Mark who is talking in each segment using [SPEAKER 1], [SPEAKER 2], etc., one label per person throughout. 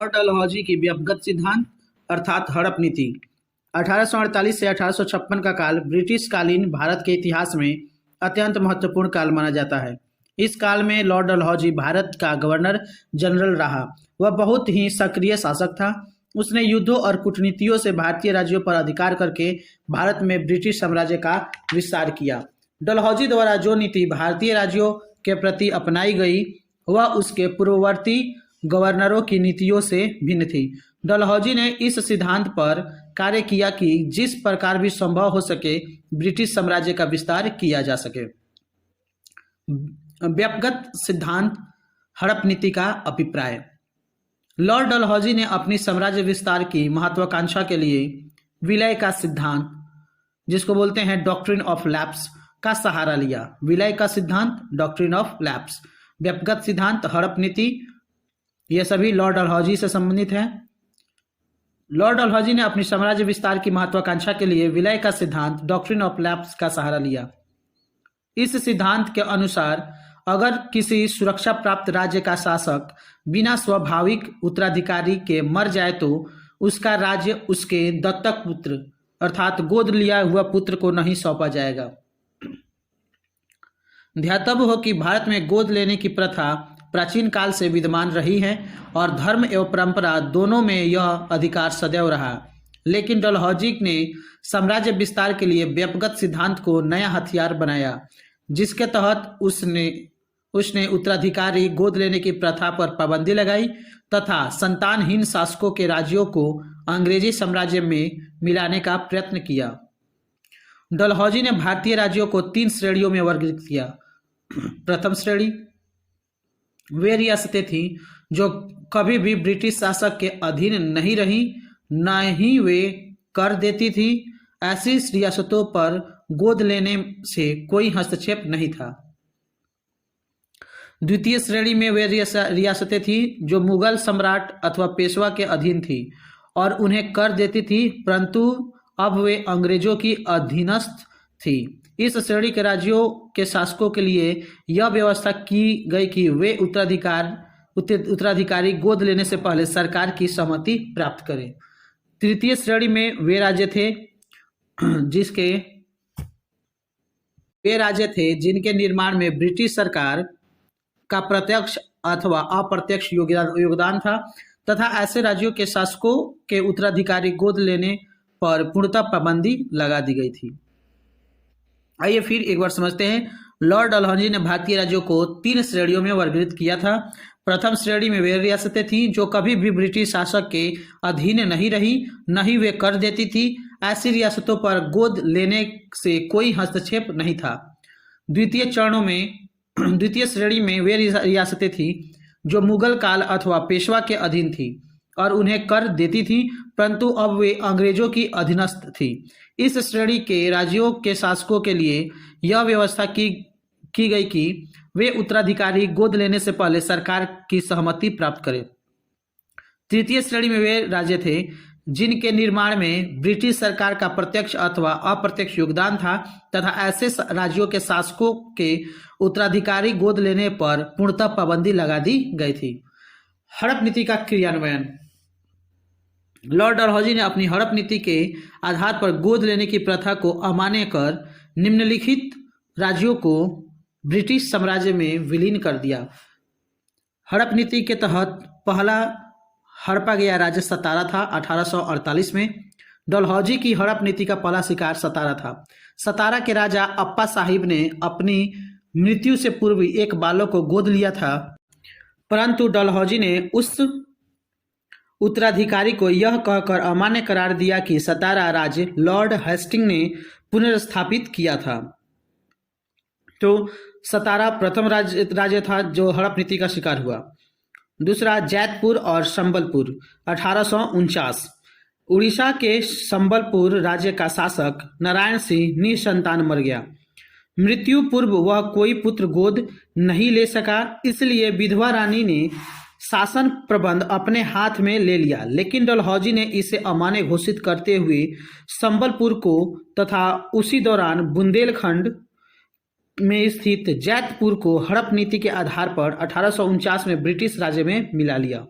[SPEAKER 1] Lord Dalhousie की व्यक्तिगत सिद्धांत अर्थात हड़प नीति 1848 से 1856 का काल ब्रिटिश कालीन भारत के इतिहास में अत्यंत महत्वपूर्ण काल माना जाता है। इस काल में लॉर्ड डलहौजी भारत का गवर्नर जनरल रहा। वह बहुत ही सक्रिय शासक था। उसने युद्धों और कूटनीतियों से भारतीय राज्यों पर अधिकार करके भारत में ब्रिटिश साम्राज्य का विस्तार किया। डलहौजी द्वारा जो नीति भारतीय राज्यों के प्रति अपनाई गई वह उसके पूर्ववर्ती गवर्नरों की नीतियों से भिन्न थी। डलहौजी ने इस सिद्धांत पर कार्य किया कि जिस प्रकार भी संभव हो सके ब्रिटिश साम्राज्य का विस्तार किया जा सके। व्यक्तिगत सिद्धांत हड़प नीति का अभिप्राय। लॉर्ड डलहौजी ने अपनी साम्राज्य विस्तार की महत्वाकांक्षा के लिए विलय का सिद्धांत, जिसको बोलते हैं डॉक्ट्रिन ऑफ लैप्स, का सहारा लिया। विलय का सिद्धांत, डॉक्ट्रिन ऑफ लैप्स, व्यक्तिगत सिद्धांत, हड़प नीति, ये सभी लॉर्ड डलहौजी से संबंधित हैं। लॉर्ड डलहौजी ने अपनी साम्राज्य विस्तार की महत्वाकांक्षा के लिए विलय का सिद्धांत, डॉक्ट्रिन ऑफ लैप्स, का सहारा लिया। इस सिद्धांत के अनुसार अगर किसी सुरक्षा प्राप्त राज्य का शासक बिना स्वाभाविक उत्तराधिकारी के मर जाए तो उसका राज्य उसके दत्तक पुत्र अर्थात गोद लिया हुआ पुत्र को नहीं सौंपा जाएगा। ध्यातव्य हो कि भारत में गोद लेने की प्रथा प्राचीन काल से विद्यमान रही है और धर्म एवं परंपरा दोनों में यह अधिकार सदैव रहा। लेकिन डलहौजी ने साम्राज्य विस्तार के लिए व्यक्तिगत सिद्धांत को नया हथियार बनाया, जिसके तहत उसने उत्तराधिकारी गोद लेने की प्रथा पर पाबंदी लगाई तथा संतानहीन शासकों के राज्यों को अंग्रेजी साम्राज्य में मिलाने का प्रयत्न किया। डलहौजी ने भारतीय राज्यों को 3 श्रेणियों में वर्गीकृत किया। प्रथम श्रेणी वे रियासतें थीं जो कभी भी ब्रिटिश शासक के अधीन नहीं रही, न ही वे कर देती थी। ऐसी रियासतों पर गोद लेने से कोई हस्तक्षेप नहीं था। द्वितीय श्रेणी में वे रियासतें थीं जो मुगल सम्राट अथवा पेशवा के अधीन थी और उन्हें कर देती थी, परंतु अब वे अंग्रेजों की अधीनस्थ थी। इस श्रेणी के राज्यों के शासकों के लिए यह व्यवस्था की गई कि वे उत्तराधिकारी गोद लेने से पहले सरकार की सहमति प्राप्त करें। तृतीय श्रेणी में वे राज्य थे जिनके निर्माण में ब्रिटिश सरकार का प्रत्यक्ष अथवा अप्रत्यक्ष योगदान था तथा ऐसे राज्यों के शासकों के उत्तराधिकारी गोद लेने पर पूर्णतः पाबंदी लगा दी गई थी। आइए फिर एक बार समझते हैं। लॉर्ड डलहौजी ने भारतीय राज्यों को 3 श्रेणियों में वर्गीकृत किया था। प्रथम श्रेणी में वे रियासतें थीं जो कभी भी ब्रिटिश शासक के अधीन नहीं रही, न ही वे कर देती थी। ऐसी रियासतों पर गोद लेने से कोई हस्तक्षेप नहीं था। द्वितीय श्रेणी में वे रियासतें थीं जो मुगल काल अथवा पेशवा के अधीन थी और उन्हें कर देती थी, परंतु अब वे अंग्रेजों की अधीनस्थ थी। इस श्रेणी के राज्यों के शासकों के लिए यह व्यवस्था की गई कि वे उत्तराधिकारी गोद लेने से पहले सरकार की सहमति प्राप्त करें। तृतीय श्रेणी में वे राज्य थे जिनके निर्माण में ब्रिटिश सरकार का प्रत्यक्ष अथवा अप्रत्यक्ष योगदान था तथा ऐसे राज्यों के शासकों के उत्तराधिकारी गोद लेने पर पूर्णतः पाबंदी लगा दी गई थी। हड़प नीति का क्रियान्वयन। लॉर्ड डलहौजी ने अपनी हड़प नीति के आधार पर गोद लेने की प्रथा को अमान्य कर निम्नलिखित राज्यों को ब्रिटिश साम्राज्य में विलीन कर दिया। हड़प नीति के तहत पहला हड़पा गया राज्य सतारा था 1848 में। डलहौजी की हड़प नीति का पहला शिकार सतारा था। सतारा के राजा अप्पा साहिब ने अपनी मृत्यु से पूर्व एक बालक को गोद लिया था, परंतु डलहौजी ने उस उत्तराधिकारी को यह कहकर अमान्य करार दिया कि सतारा राज्य लॉर्ड हेस्टिंग ने पुनर्स्थापित किया था। तो सतारा प्रथम राज्य था जो हड़प नीति का शिकार हुआ। दूसरा जैतपुर और संबलपुर 1849। उड़ीसा के संबलपुर राज्य का शासक नारायण सिंह निसंतान मर गया। मृत्यु पूर्व वह कोई पुत्र गोद नहीं ले सका, इसलिए विधवा रानी ने शासन प्रबंध अपने हाथ में ले लिया। लेकिन डलहौजी ने इसे अमान्य घोषित करते हुए संबलपुर को तथा उसी दौरान बुंदेलखंड में स्थित जैतपुर को हड़प नीति के आधार पर 1849 में ब्रिटिश राज्य में मिला लिया।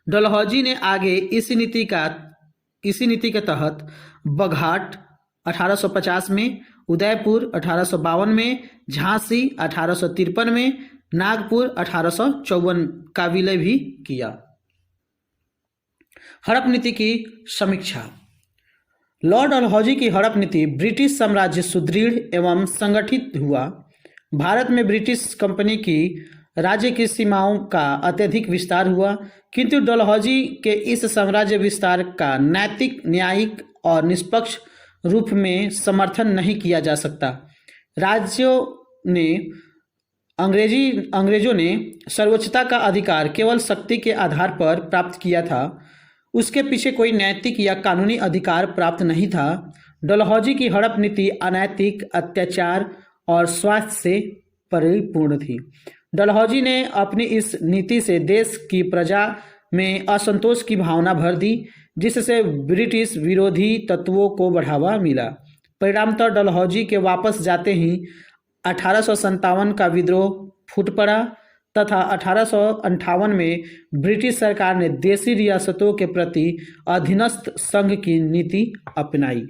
[SPEAKER 1] डलहौजी ने आगे इसी नीति के तहत बघाट 1850 में, उदयपुर 1852 में, झांसी 1853 में, नागपुर 1854 का विलय भी किया। हड़प नीति की समीक्षा। लॉर्ड डलहौजी की हड़प नीति ब्रिटिश साम्राज्य सुदृढ़ एवं संगठित हुआ। भारत में ब्रिटिश कंपनी की राज्य की सीमाओं का अत्यधिक विस्तार हुआ, किंतु डलहौजी के इस साम्राज्य विस्तार का नैतिक, न्यायिक और निष्पक्ष रूप में समर्थन नहीं किया जा सकता। अंग्रेजों ने सर्वोच्चता का अधिकार केवल शक्ति के आधार पर प्राप्त किया था। उसके पीछे कोई नैतिक या कानूनी अधिकार प्राप्त नहीं था। डलहौजी की हड़प नीति अनैतिक, अत्याचार और स्वार्थ से परिपूर्ण थी। डलहौजी ने अपनी इस नीति से देश की प्रजा में असंतोष की भावना भर दी, जिससे ब्रिटिश विरोधी तत्वों को बढ़ावा मिला। परिणामतः डलहौजी के वापस जाते ही 1857 का विद्रोह फूट पड़ा तथा 1858 में ब्रिटिश सरकार ने देशी रियासतों के प्रति अधीनस्थ संघ की नीति अपनाई।